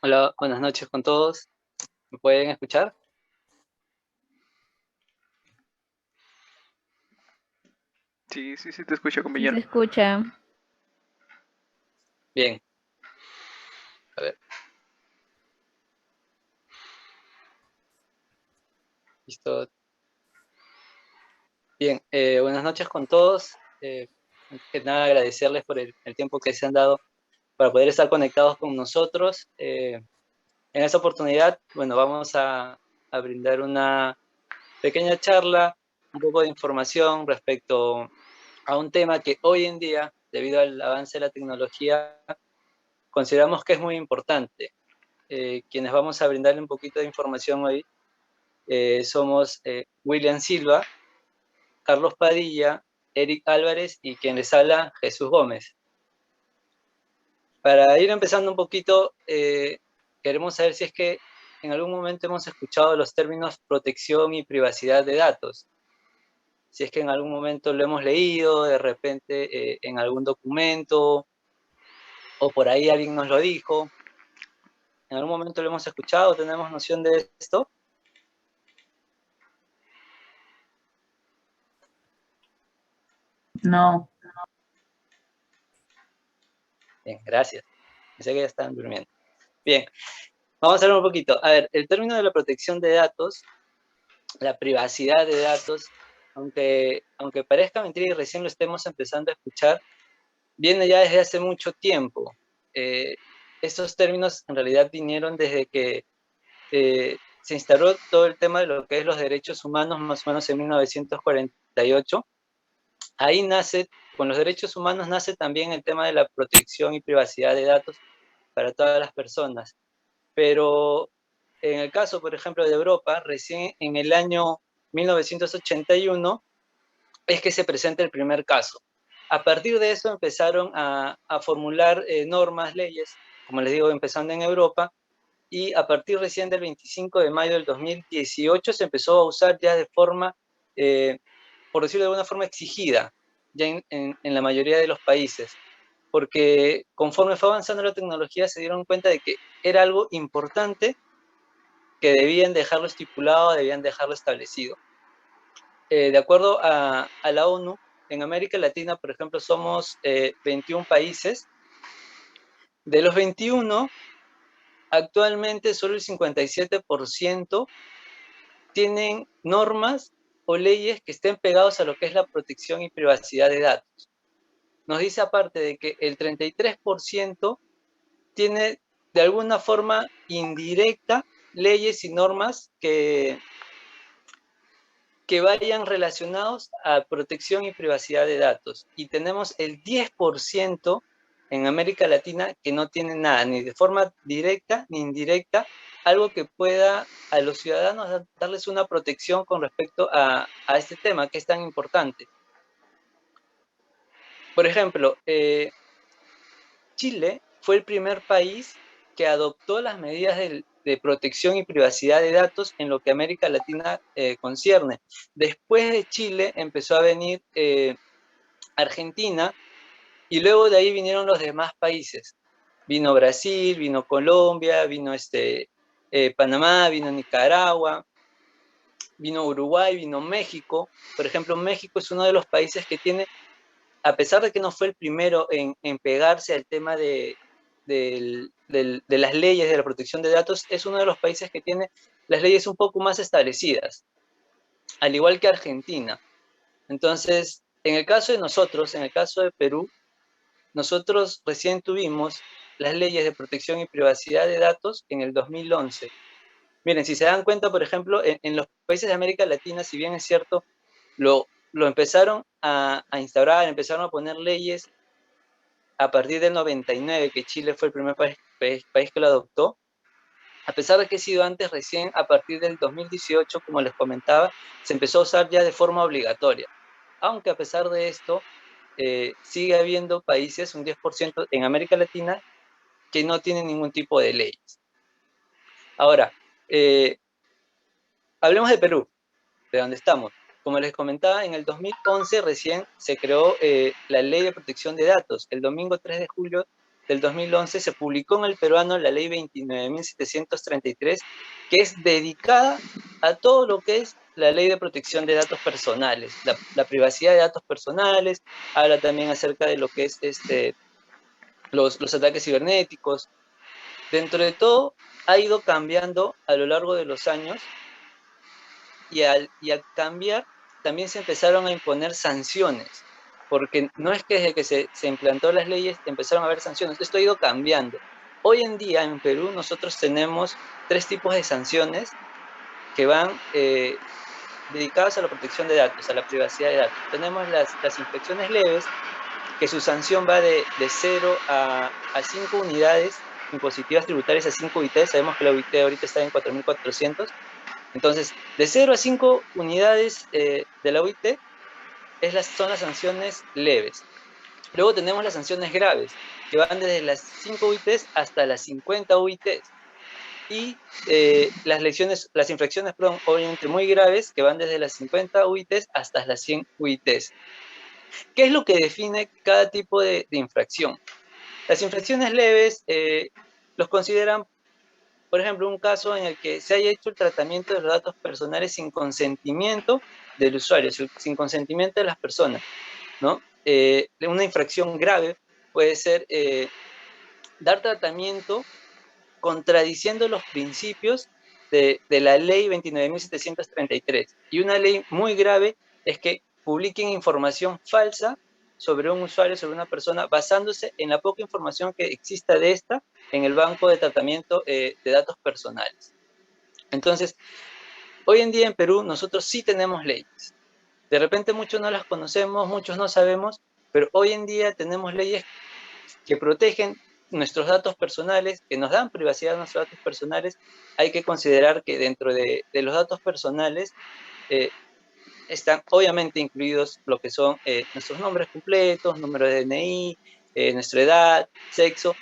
Hola, buenas noches con todos. ¿Me pueden escuchar? Sí, sí, sí, te escucho, Sí se compañero. escucha. Bien, a ver, listo. Bien, buenas noches con todos. Antes que nada, agradecerles por el tiempo que se han dado para poder estar conectados con nosotros. En esta oportunidad, bueno, vamos a brindar una pequeña charla, un poco de información respecto a un tema que hoy en día, debido al avance de la tecnología, consideramos que es muy importante. Quienes vamos a brindarle un poquito de información hoy somos William Silva, Carlos Padilla, Eric Álvarez y quien les habla, Jesús Gómez. Para ir empezando un poquito, queremos saber si es que en algún momento hemos escuchado los términos protección y privacidad de datos. Si es que en algún momento lo hemos leído, de repente en algún documento, o por ahí alguien nos lo dijo. ¿En algún momento lo hemos escuchado? ¿Tenemos noción de esto? No. Bien, gracias. Pensé que ya estaban durmiendo. Bien, vamos a hablar un poquito. A ver, el término de la protección de datos, la privacidad de datos, aunque parezca mentira y recién lo estemos empezando a escuchar, viene ya desde hace mucho tiempo. Estos términos en realidad vinieron desde que se instauró todo el tema de lo que es los derechos humanos, más o menos en 1948. Ahí nace, con los derechos humanos nace también el tema de la protección y privacidad de datos para todas las personas. Pero en el caso, por ejemplo, de Europa, recién en el año 1981 es que se presenta el primer caso. A partir de eso empezaron a formular normas, leyes, como les digo, empezando en Europa, y a partir recién del 25 de mayo del 2018 se empezó a usar ya de forma, por decirlo de alguna forma, exigida, ya en la mayoría de los países, porque conforme fue avanzando la tecnología se dieron cuenta de que era algo importante que debían dejarlo estipulado, debían dejarlo establecido. De acuerdo a la ONU, en América Latina, por ejemplo, somos 21 países. De los 21, actualmente solo el 57% tienen normas o leyes que estén pegados a lo que es la protección y privacidad de datos. Nos dice aparte de que el 33% tiene de alguna forma indirecta leyes y normas que vayan relacionados a protección y privacidad de datos. Y tenemos el 10% en América Latina que no tiene nada, ni de forma directa ni indirecta, algo que pueda a los ciudadanos darles una protección con respecto a este tema que es tan importante. Por ejemplo, Chile fue el primer país que adoptó las medidas de protección y privacidad de datos en lo que América Latina concierne. Después de Chile empezó a venir Argentina y luego de ahí vinieron los demás países. Vino Brasil, vino Colombia, vino Panamá, vino Nicaragua, vino Uruguay, vino México. Por ejemplo, México es uno de los países que tiene, a pesar de que no fue el primero en pegarse al tema de las leyes de la protección de datos, es uno de los países que tiene las leyes un poco más establecidas, al igual que Argentina. Entonces, en el caso de nosotros, en el caso de Perú, nosotros recién tuvimos las leyes de protección y privacidad de datos en el 2011. Miren, si se dan cuenta, por ejemplo, en los países de América Latina, si bien es cierto, lo empezaron a instaurar, empezaron a poner leyes a partir del 99, que Chile fue el primer país que lo adoptó. A pesar de que ha sido antes, recién a partir del 2018, como les comentaba, se empezó a usar ya de forma obligatoria. Aunque a pesar de esto, sigue habiendo países, un 10% en América Latina, que no tienen ningún tipo de leyes. Ahora, hablemos de Perú, de donde estamos. Como les comentaba, en el 2011 recién se creó la Ley de Protección de Datos. El domingo 3 de julio del 2011 se publicó en el peruano la ley 29.733, que es dedicada a todo lo que es la ley de protección de datos personales, la privacidad de datos personales, habla también acerca de lo que es los ataques cibernéticos. Dentro de todo, ha ido cambiando a lo largo de los años y al cambiar, también se empezaron a imponer sanciones, porque no es que desde que se implantó las leyes empezaron a haber sanciones, esto ha ido cambiando. Hoy en día en Perú nosotros tenemos 3 tipos de sanciones que van dedicadas a la protección de datos, a la privacidad de datos. Tenemos las infracciones leves, que su sanción va de 0 a 5 unidades impositivas tributarias a 5 UIT. Sabemos que la UIT ahorita está en 4.400. Entonces, de 0 a 5 unidades de la UIT son las sanciones leves. Luego tenemos las sanciones graves, que van desde las 5 UITs hasta las 50 UITs. Y las infracciones, perdón, obviamente muy graves, que van desde las 50 UITs hasta las 100 UITs. ¿Qué es lo que define cada tipo de infracción? Las infracciones leves los consideran, por ejemplo, un caso en el que se haya hecho el tratamiento de los datos personales sin consentimiento del usuario, sin consentimiento de las personas, ¿no? Una infracción grave puede ser dar tratamiento contradiciendo los principios de la ley 29.733. Y una ley muy grave es que publiquen información falsa sobre un usuario, sobre una persona, basándose en la poca información que exista de esta en el banco de tratamiento de datos personales. Entonces, hoy en día en Perú nosotros sí tenemos leyes. De repente muchos no las conocemos, muchos no sabemos, pero hoy en día tenemos leyes que protegen nuestros datos personales, que nos dan privacidad a nuestros datos personales. Hay que considerar que dentro de los datos personales están obviamente incluidos lo que son nuestros nombres completos, número de DNI, nuestra edad, sexo.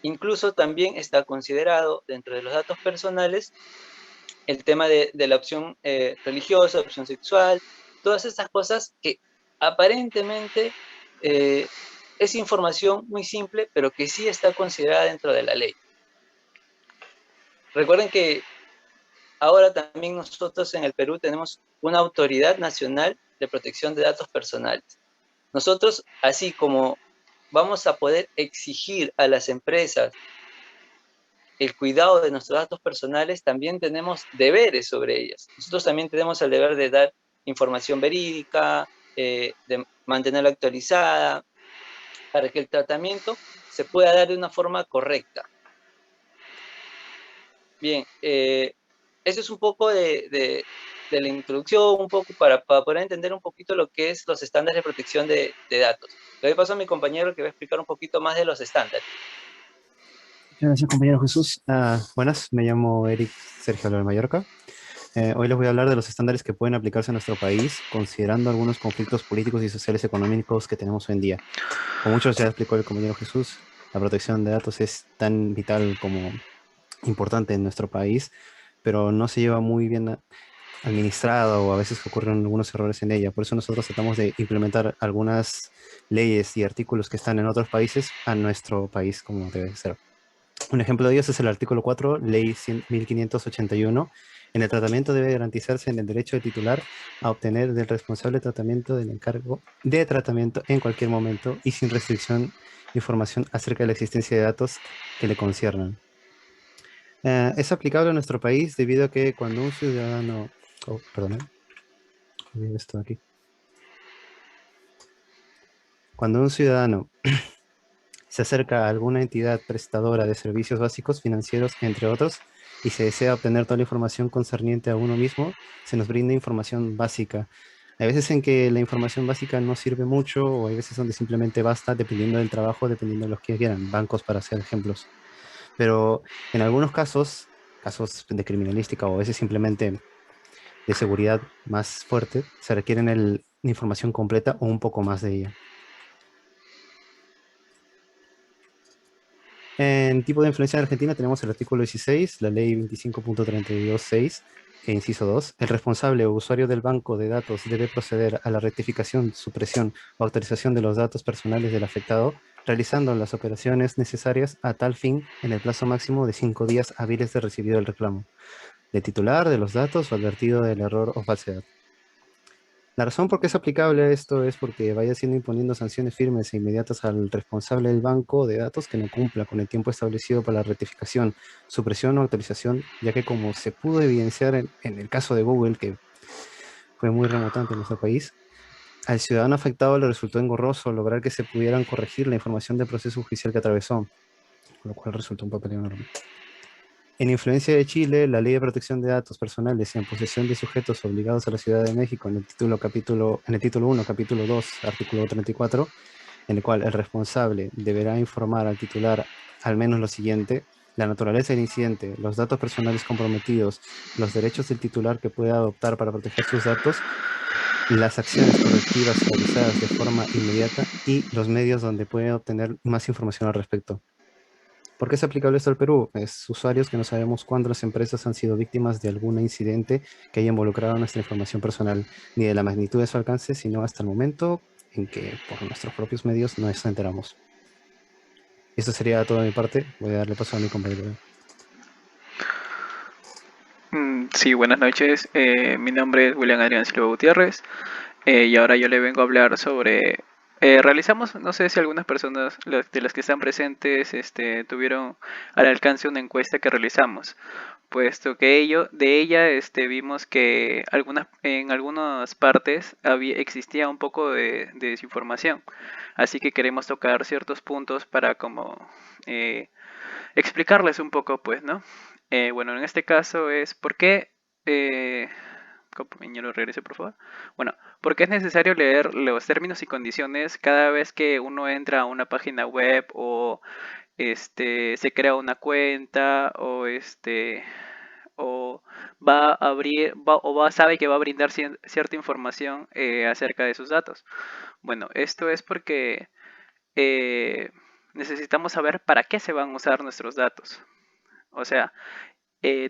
Incluso también está considerado dentro de los datos personales el tema de la opción religiosa, opción sexual, todas estas cosas que aparentemente es información muy simple, pero que sí está considerada dentro de la ley. Recuerden que ahora también nosotros en el Perú tenemos una Autoridad Nacional de Protección de Datos Personales. Nosotros, así como vamos a poder exigir a las empresas el cuidado de nuestros datos personales, también tenemos deberes sobre ellas. Nosotros también tenemos el deber de dar información verídica, de mantenerla actualizada, para que el tratamiento se pueda dar de una forma correcta. Bien, eso es un poco de la introducción, un poco para poder entender un poquito lo que es los estándares de protección de datos. Le doy paso a mi compañero que va a explicar un poquito más de los estándares. Muchas gracias, compañero Jesús. Buenas, me llamo Eric Sergio de Mallorca. Hoy les voy a hablar de los estándares que pueden aplicarse en nuestro país, considerando algunos conflictos políticos y sociales económicos que tenemos hoy en día. Como muchos ya explicó el compañero Jesús, la protección de datos es tan vital como importante en nuestro país, pero no se lleva muy bien administrada o a veces ocurren algunos errores en ella. Por eso nosotros tratamos de implementar algunas leyes y artículos que están en otros países a nuestro país como debe ser. Un ejemplo de ellos es el artículo 4, Ley 1581. En el tratamiento debe garantizarse en el derecho del titular a obtener del responsable tratamiento del encargo de tratamiento en cualquier momento y sin restricción información acerca de la existencia de datos que le conciernan. Es aplicable a nuestro país debido a que cuando un ciudadano... Oh, perdón. Esto aquí. Cuando un ciudadano se acerca a alguna entidad prestadora de servicios básicos financieros, entre otros, y se desea obtener toda la información concerniente a uno mismo, se nos brinda información básica. Hay veces en que la información básica no sirve mucho, o hay veces donde simplemente basta, dependiendo del trabajo, dependiendo de los que quieran, bancos para hacer ejemplos. Pero en algunos casos, casos de criminalística o a veces simplemente de seguridad más fuerte, se requieren la información completa o un poco más de ella. En tipo de influencia en Argentina tenemos el artículo 16, la ley 25.326, inciso 2. El responsable o usuario del banco de datos debe proceder a la rectificación, supresión o actualización de los datos personales del afectado realizando las operaciones necesarias a tal fin en el plazo máximo de 5 días hábiles de recibido el reclamo, de titular de los datos o advertido del error o falsedad. La razón por qué es aplicable esto es porque vaya siendo imponiendo sanciones firmes e inmediatas al responsable del banco de datos que no cumpla con el tiempo establecido para la rectificación, supresión o actualización, ya que como se pudo evidenciar en el caso de Google, que fue muy remotante en nuestro país, al ciudadano afectado le resultó engorroso lograr que se pudieran corregir la información del proceso judicial que atravesó, lo cual resultó un papeleo enorme. En influencia de Chile, la Ley de Protección de Datos Personales en posesión de sujetos obligados a la Ciudad de México en el título 1, capítulo 2, artículo 34, en el cual el responsable deberá informar al titular al menos lo siguiente: la naturaleza del incidente, los datos personales comprometidos, los derechos del titular que puede adoptar para proteger sus datos, las acciones correctivas realizadas de forma inmediata y los medios donde puede obtener más información al respecto. ¿Por qué es aplicable esto al Perú? Es usuarios que no sabemos cuándo las empresas han sido víctimas de algún incidente que haya involucrado nuestra información personal, ni de la magnitud de su alcance, sino hasta el momento en que por nuestros propios medios no nos enteramos. Esto sería todo de mi parte. Voy a darle paso a mi compañero. Sí, buenas noches. Mi nombre es William Adrián Silva Gutiérrez y ahora yo le vengo a hablar sobre... realizamos, no sé si algunas personas de las que están presentes tuvieron al alcance una encuesta que realizamos, puesto que de ella vimos que en algunas partes existía un poco de desinformación, así que queremos tocar ciertos puntos para como explicarles un poco, pues, ¿no? Bueno, en este caso es por qué... compañero, regrese por favor. Bueno, ¿por qué es necesario leer los términos y condiciones cada vez que uno entra a una página web o se crea una cuenta o va a abrir sabe que va a brindar cierta información acerca de sus datos? Bueno, esto es porque eh, necesitamos saber para qué se van a usar nuestros datos. O sea,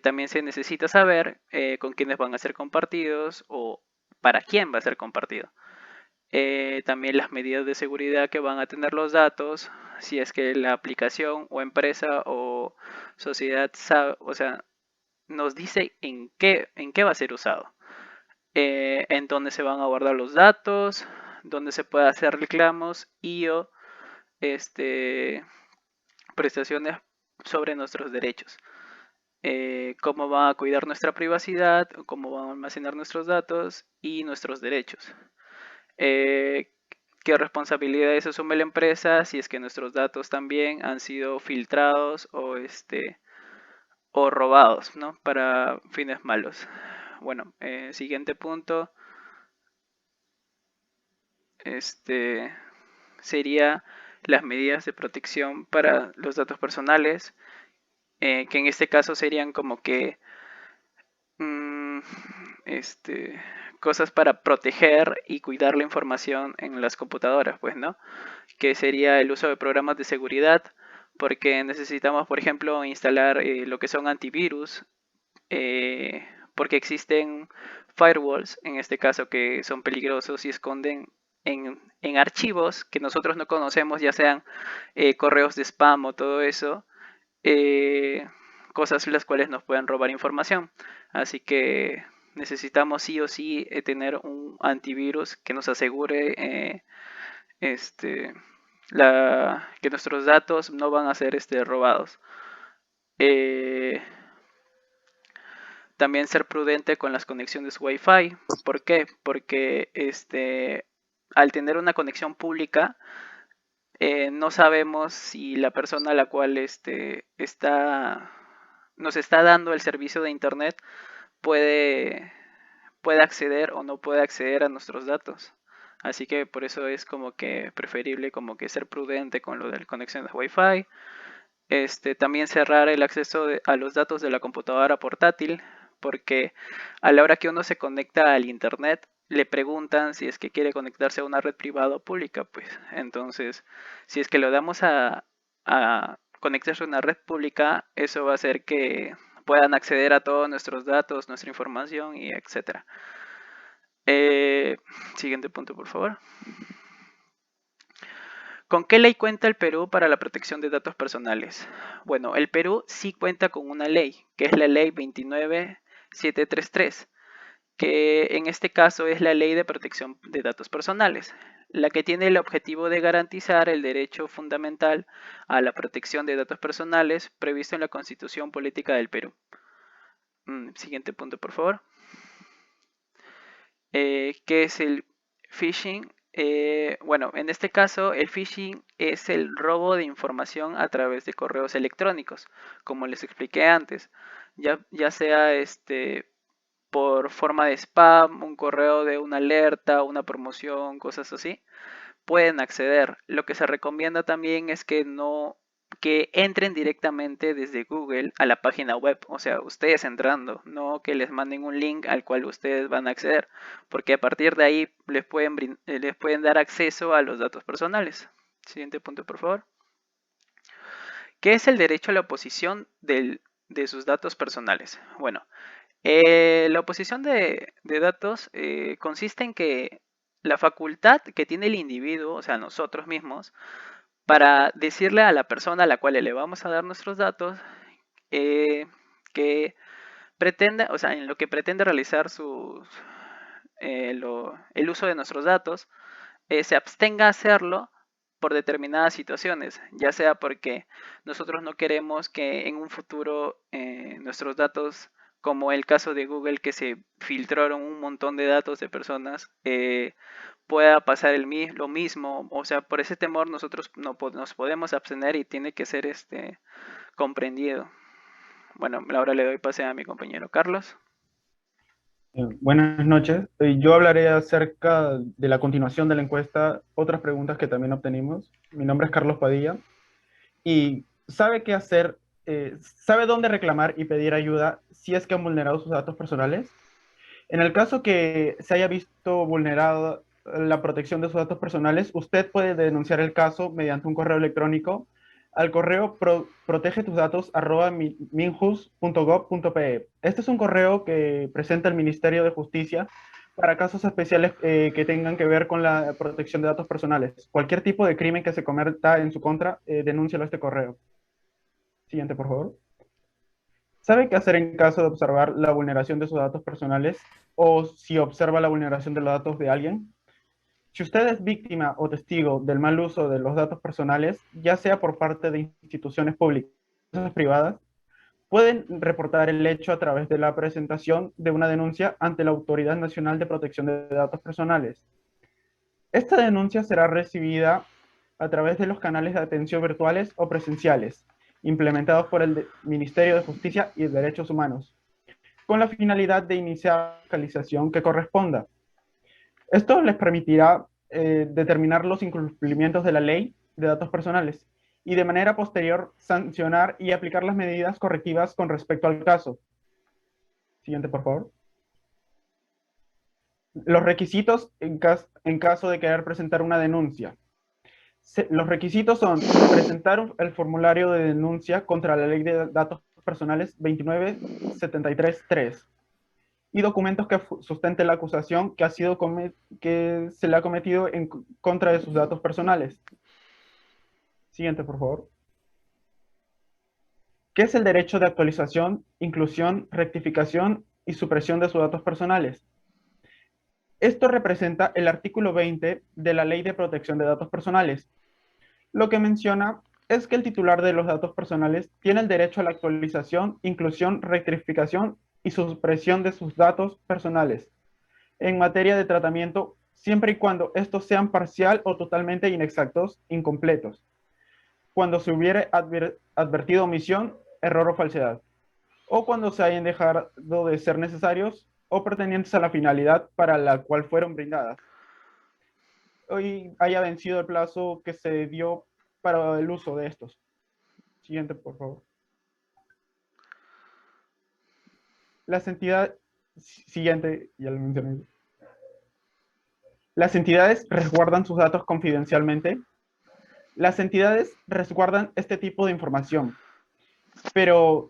también se necesita saber con quiénes van a ser compartidos o para quién va a ser compartido. También las medidas de seguridad que van a tener los datos, si es que la aplicación o empresa o sociedad sabe, o sea, nos dice en qué va a ser usado, en dónde se van a guardar los datos, dónde se puede hacer reclamos y o prestaciones sobre nuestros derechos. Cómo va a cuidar nuestra privacidad, cómo va a almacenar nuestros datos y nuestros derechos. ¿Qué responsabilidades asume la empresa si es que nuestros datos también han sido filtrados o robados, ¿no? Para fines malos. Bueno, siguiente punto. Sería las medidas de protección para los datos personales, que en este caso serían como que mm, cosas para proteger y cuidar la información en las computadoras, pues, ¿no? Que sería el uso de programas de seguridad, porque necesitamos, por ejemplo, instalar lo que son antivirus, porque existen firewalls, en este caso, que son peligrosos y esconden en archivos que nosotros no conocemos, ya sean correos de spam o todo eso, eh, cosas las cuales nos pueden robar información. Así que necesitamos sí o sí tener un antivirus que nos asegure que nuestros datos no van a ser robados. También ser prudente con las conexiones Wi-Fi. ¿Por qué? Porque al tener una conexión pública, no sabemos si la persona a la cual nos está dando el servicio de internet puede, puede acceder o no puede acceder a nuestros datos. Así que por eso es como que preferible como que ser prudente con lo de la conexión de Wi-Fi. También cerrar el acceso a los datos de la computadora portátil, porque a la hora que uno se conecta al internet, le preguntan si es que quiere conectarse a una red privada o pública, pues. Entonces, si es que lo damos a conectarse a una red pública, eso va a hacer que puedan acceder a todos nuestros datos, nuestra información y etcétera. Siguiente punto, por favor. ¿Con qué ley cuenta el Perú para la protección de datos personales? Bueno, el Perú sí cuenta con una ley, que es la ley 29733, que en este caso es la Ley de Protección de Datos Personales, la que tiene el objetivo de garantizar el derecho fundamental a la protección de datos personales previsto en la Constitución Política del Perú. Siguiente punto, por favor. ¿Qué es el phishing? Bueno, en este caso el phishing es el robo de información a través de correos electrónicos, como les expliqué antes, ya sea por forma de spam, un correo de una alerta, una promoción, cosas así, pueden acceder. Lo que se recomienda también es que entren directamente desde Google a la página web, o sea, ustedes entrando, no que les manden un link al cual ustedes van a acceder, porque a partir de ahí les pueden dar acceso a los datos personales. Siguiente punto, por favor. ¿Qué es el derecho a la oposición de sus datos personales? Bueno, la oposición de datos consiste en que la facultad que tiene el individuo, o sea, nosotros mismos, para decirle a la persona a la cual le vamos a dar nuestros datos que pretenda, o sea, en lo que pretende realizar el uso de nuestros datos, se abstenga a hacerlo por determinadas situaciones, ya sea porque nosotros no queremos que en un futuro nuestros datos, como el caso de Google, que se filtraron un montón de datos de personas, pueda pasar lo mismo. O sea, por ese temor nosotros no nos podemos abstener y tiene que ser comprendido. Bueno, ahora le doy pase a mi compañero Carlos. Buenas noches. Yo hablaré acerca de la continuación de la encuesta, otras preguntas que también obtenimos. Mi nombre es Carlos Padilla y sabe qué hacer, sabe dónde reclamar y pedir ayuda si es que han vulnerado sus datos personales. En el caso que se haya visto vulnerada la protección de sus datos personales, usted puede denunciar el caso mediante un correo electrónico al correo protegetusdatos@minjus.gov.pe. Este es un correo que presenta el Ministerio de Justicia para casos especiales que tengan que ver con la protección de datos personales. Cualquier tipo de crimen que se cometa en su contra, denúncialo a este correo. Siguiente, por favor. ¿Sabe qué hacer en caso de observar la vulneración de sus datos personales o si observa la vulneración de los datos de alguien? Si usted es víctima o testigo del mal uso de los datos personales, ya sea por parte de instituciones públicas o privadas, pueden reportar el hecho a través de la presentación de una denuncia ante la Autoridad Nacional de Protección de Datos Personales. Esta denuncia será recibida a través de los canales de atención virtuales o presenciales, implementados por el Ministerio de Justicia y Derechos Humanos, con la finalidad de iniciar la fiscalización que corresponda. Esto les permitirá determinar los incumplimientos de la ley de datos personales y de manera posterior sancionar y aplicar las medidas correctivas con respecto al caso. Siguiente, por favor. Los requisitos en caso de querer presentar una denuncia. Los requisitos son presentar el formulario de denuncia contra la Ley de Datos Personales 29733 y documentos que sustenten la acusación que se le ha cometido en contra de sus datos personales. Siguiente, por favor. ¿Qué es el derecho de actualización, inclusión, rectificación y supresión de sus datos personales? Esto representa el artículo 20 de la Ley de Protección de Datos Personales. Lo que menciona es que el titular de los datos personales tiene el derecho a la actualización, inclusión, rectificación y supresión de sus datos personales en materia de tratamiento, siempre y cuando estos sean parcial o totalmente inexactos, incompletos, cuando se hubiere advertido omisión, error o falsedad, o cuando se hayan dejado de ser necesarios o pertenecientes a la finalidad para la cual fueron brindadas. Hoy haya vencido el plazo que se dio para el uso de estos. Siguiente, por favor. Las entidades... Siguiente, ya lo mencioné. Las entidades resguardan sus datos confidencialmente. Las entidades resguardan este tipo de información. Pero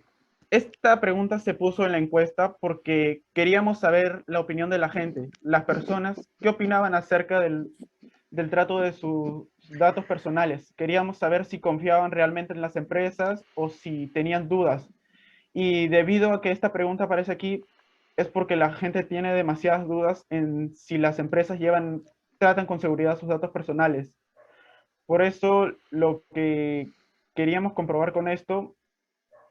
esta pregunta se puso en la encuesta porque queríamos saber la opinión de la gente, las personas, qué opinaban acerca de del trato de sus datos personales. Queríamos saber si confiaban realmente en las empresas o si tenían dudas. Y debido a que esta pregunta aparece aquí, es porque la gente tiene demasiadas dudas en si las empresas tratan con seguridad sus datos personales. Por eso lo que queríamos comprobar con esto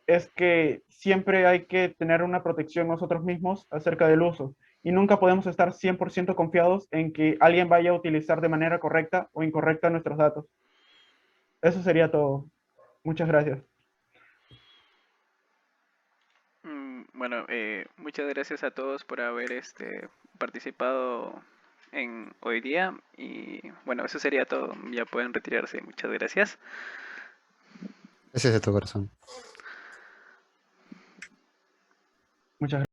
es que siempre hay que tener una protección nosotros mismos acerca del uso y nunca podemos estar 100% confiados en que alguien vaya a utilizar de manera correcta o incorrecta nuestros datos. Eso sería todo. Muchas gracias. Bueno, muchas gracias a todos por haber participado en hoy día y bueno, eso sería todo. Ya pueden retirarse. Muchas gracias. Gracias de tu corazón. Muchas gracias.